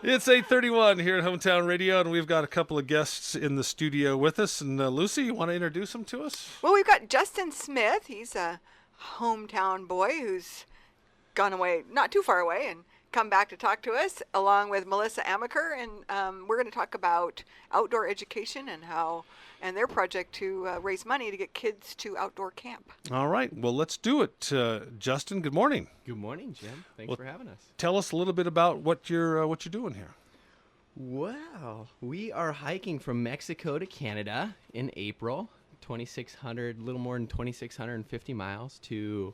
It's 8:31 here at Hometown Radio, and we've got a couple of guests in the studio with us. And Lucy, you want to introduce them to us? Well, we've got Justin Smith. He's a hometown boy who's gone away, not too far away, and come back to talk to us, along with Melissa Amaker. And we're going to talk about outdoor education and their project to raise money to get kids to outdoor camp. All right. Well, let's do it. Justin, good morning. Good morning, Jim. Thanks for having us. Tell us a little bit about what you're doing here. Well, we are hiking from Mexico to Canada in April, 2,600, a little more than 2,650 miles to,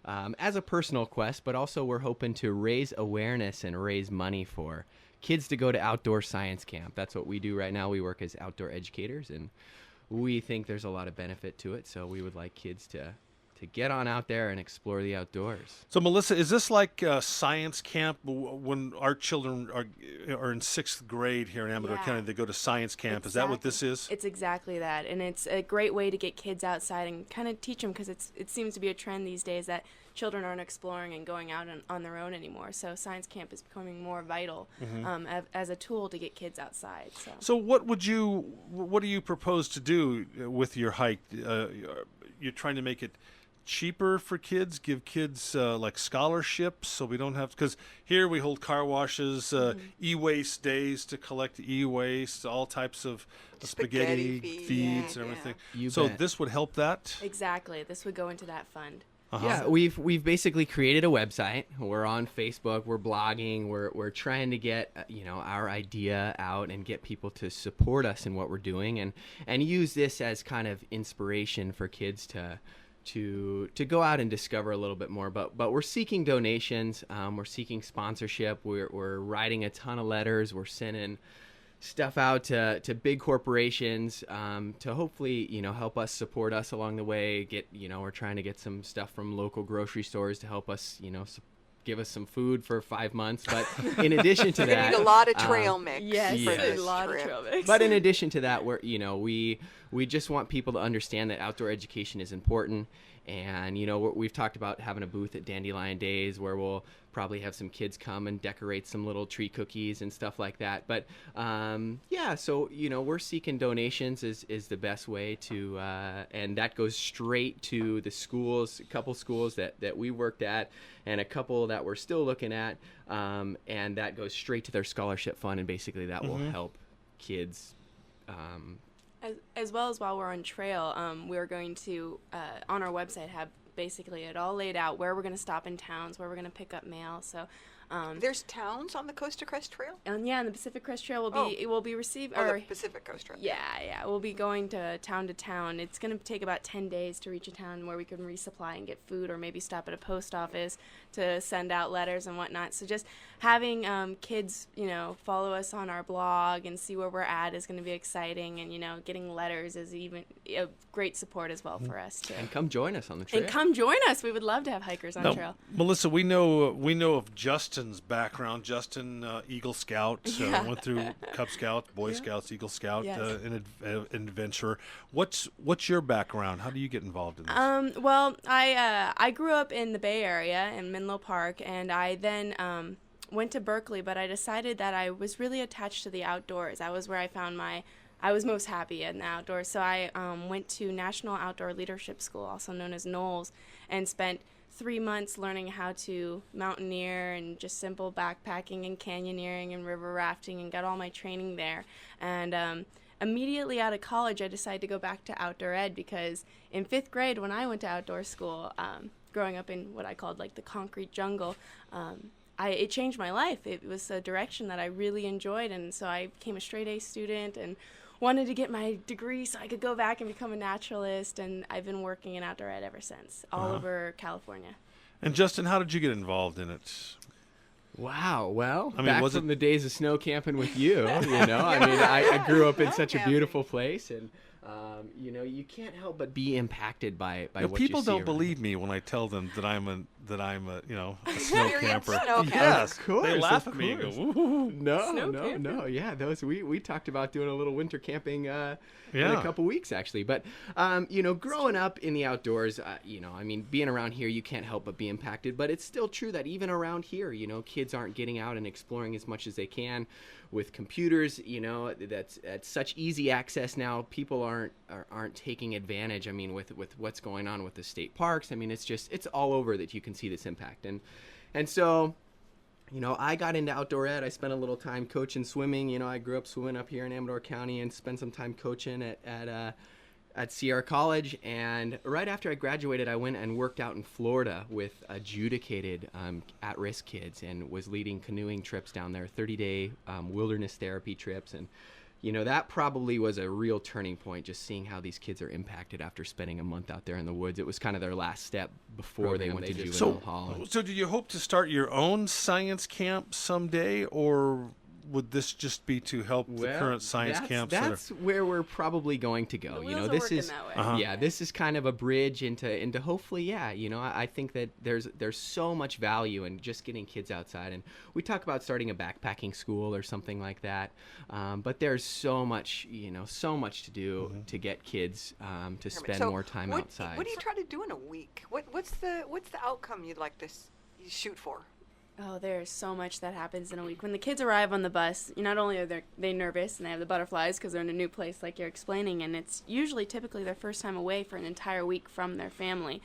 as a personal quest, but also we're hoping to raise awareness and raise money for kids to go to outdoor science camp. That's what we do right now. We work as outdoor educators, and we think there's a lot of benefit to it. So we would like kids to get on out there and explore the outdoors. So, Melissa, is this like science camp? When our children are in 6th grade here in Amador County, they go to science camp. Exactly. Is that what this is? It's exactly that. And it's a great way to get kids outside and kind of teach them, because it seems to be a trend these days that children aren't exploring and going out on their own anymore. So science camp is becoming more vital as a tool to get kids outside. So what do you propose to do with your hike? You're trying to make it cheaper for kids, give kids like scholarships, so we don't have, because here we hold car washes, e-waste days to collect e-waste, all types of spaghetti feeds and everything. So this would help that? Exactly. This would go into that fund. Yeah, we've basically created a website. We're on Facebook. We're blogging. We're trying to get our idea out and get people to support us in what we're doing, and use this as kind of inspiration for kids to go out and discover a little bit more. But we're seeking donations. We're seeking sponsorship. We're writing a ton of letters. We're sending stuff out to big corporations to hopefully help us, support us along the way. We're trying to get some stuff from local grocery stores to help us give us some food for 5 months. But in addition to that, we need a lot of trail mix. Yes, a lot of trail mix. But in addition to that, we just want people to understand that outdoor education is important. And we've talked about having a booth at Dandelion Days where we'll probably have some kids come and decorate some little tree cookies and stuff like that. But so we're seeking donations is the best way to, and that goes straight to the schools, a couple schools that we worked at, and a couple that we're still looking at, and that goes straight to their scholarship fund, and basically that will help kids. As well as while we're on trail, we're going to, on our website, have basically it all laid out where we're going to stop in towns, where we're going to pick up mail. So there's towns on the Coast Crest Trail? And and the Pacific Crest Trail will be received. The Pacific Coast Trail. Yeah, we'll be going to town. It's going to take about 10 days to reach a town where we can resupply and get food, or maybe stop at a post office to send out letters and whatnot. So just having kids, follow us on our blog and see where we're at is going to be exciting, and getting letters is even a great support as well for us too. And come join us on the trail. And come join us. We would love to have hikers on trail. Melissa, we know of Justin's background. Justin, Eagle Scout, went through Cub Scouts, Boy Scouts, Eagle Scout, an adventurer. What's your background? How do you get involved in this? Well, I grew up in the Bay Area in Menlo Park, and I then went to Berkeley, but I decided that I was really attached to the outdoors. That was where I was most happy in the outdoors. So I went to National Outdoor Leadership School, also known as NOLS, and spent 3 months learning how to mountaineer and just simple backpacking and canyoneering and river rafting, and got all my training there. And immediately out of college, I decided to go back to outdoor ed, because in 5th grade when I went to outdoor school, growing up in what I called like the concrete jungle, it changed my life. It was a direction that I really enjoyed, and so I became a straight A student and wanted to get my degree so I could go back and become a naturalist, and I've been working in outdoor ed ever since, all over California. And Justin, how did you get involved in it? Wow. Well, back from the days of snow camping with you, I grew up in such a beautiful place, and You can't help but be impacted by You know, what people you see don't around. believe me when I tell them that I'm a a snow Experienced camper. snow camper. Yes, Of course, they laugh of at me and go, course. "Woo-hoo." No. Yeah, those we talked about doing a little winter camping in a Yeah. couple weeks actually. But growing up in the outdoors, being around here, you can't help but be impacted. But it's still true that even around here, kids aren't getting out and exploring as much as they can with computers. That's at such easy access now. People aren't taking advantage. I mean, with what's going on with the state parks. I mean, it's all over that you can see this impact. And so, I got into outdoor ed. I spent a little time coaching swimming. I grew up swimming up here in Amador County and spent some time coaching at Sierra College. And right after I graduated, I went and worked out in Florida with adjudicated at-risk kids and was leading canoeing trips down there, 30-day wilderness therapy trips. And that probably was a real turning point, just seeing how these kids are impacted after spending a month out there in the woods. It was kind of their last step before they went to juvenile hall. So do you hope to start your own science camp someday, or would this just be to help the current science camps? That's where we're probably going to go. The wheels are This working is that way. this is kind of a bridge into hopefully, I think that there's so much value in just getting kids outside. And we talk about starting a backpacking school or something like that. But there's so much to do to get kids to spend more time outside. What do you try to do in a week? What's the outcome you'd like to shoot for? Oh, there's so much that happens in a week. When the kids arrive on the bus, not only are they nervous and they have the butterflies because they're in a new place like you're explaining, and it's typically their first time away for an entire week from their family.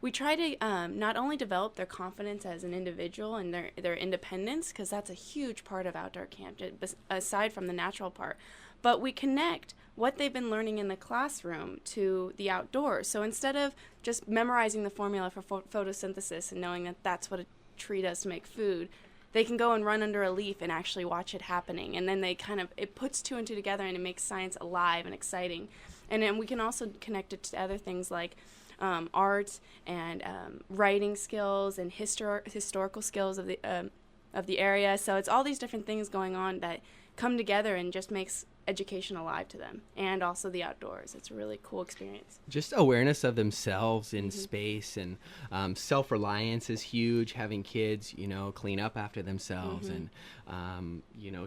We try to not only develop their confidence as an individual and their independence, because that's a huge part of outdoor camp, aside from the natural part, but we connect what they've been learning in the classroom to the outdoors. So instead of just memorizing the formula for photosynthesis and knowing that that's what a tree does to make food, they can go and run under a leaf and actually watch it happening, and then it puts two and two together, and it makes science alive and exciting. And then we can also connect it to other things like art and writing skills and historical skills of the area. So it's all these different things going on that come together and just makes education alive to them, and also the outdoors. It's a really cool experience. Just awareness of themselves in space, and self-reliance is huge. Having kids, clean up after themselves and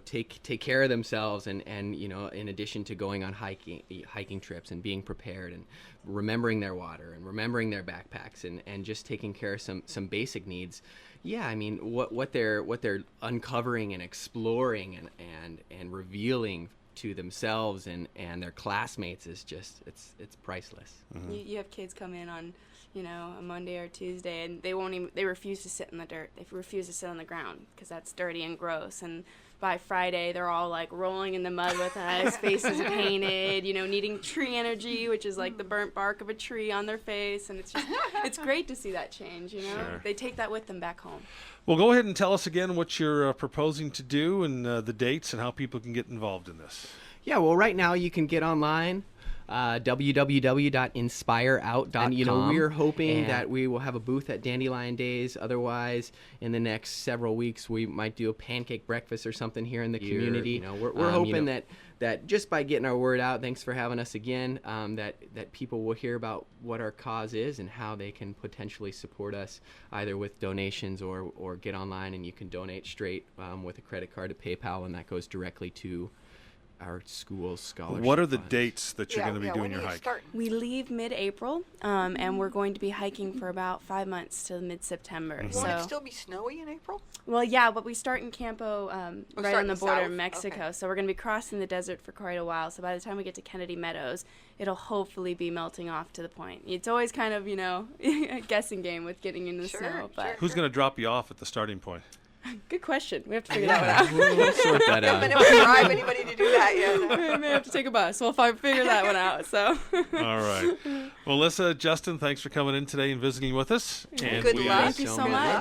take care of themselves, and in addition to going on hiking trips and being prepared and remembering their water and remembering their backpacks and just taking care of some basic needs. Yeah, I mean, what they're uncovering and exploring and revealing to themselves and their classmates is just it's priceless. Mm-hmm. You have kids come in on a Monday or Tuesday, and they refuse to sit in the dirt. They refuse to sit on the ground because that's dirty and gross. And by Friday, they're all like rolling in the mud with us, faces painted, needing tree energy, which is like the burnt bark of a tree on their face. And it's great to see that change. Sure. They take that with them back home. Well, go ahead and tell us again what you're proposing to do and the dates and how people can get involved in this. Yeah, well, right now you can get online, www.inspireout.com. And, we're hoping that we will have a booth at Dandelion Days. Otherwise, in the next several weeks, we might do a pancake breakfast or something here in the community. We're hoping that just by getting our word out, thanks for having us again, that people will hear about what our cause is and how they can potentially support us, either with donations or get online and you can donate straight with a credit card to PayPal, and that goes directly to our school's scholarship. What are the funds. dates that you're going to be doing your hike? Start? We leave mid-April, and we're going to be hiking for about 5 months till mid-September. Won't it still be snowy in April? Well, yeah, but we start in Campo, right on the border of south? Mexico. Okay. So we're going to be crossing the desert for quite a while. So by the time we get to Kennedy Meadows, it'll hopefully be melting off to the point. It's always kind of, a guessing game with getting in the snow. But Who's going to drop you off at the starting point? good question. We have to figure that one out. We'll sort that out. I haven't bribe anybody to do that yet. We may have to take a bus. We'll figure that one out. So. All right. Well, Melissa, Justin, thanks for coming in today and visiting with us. And Good we, luck. Thank you so much.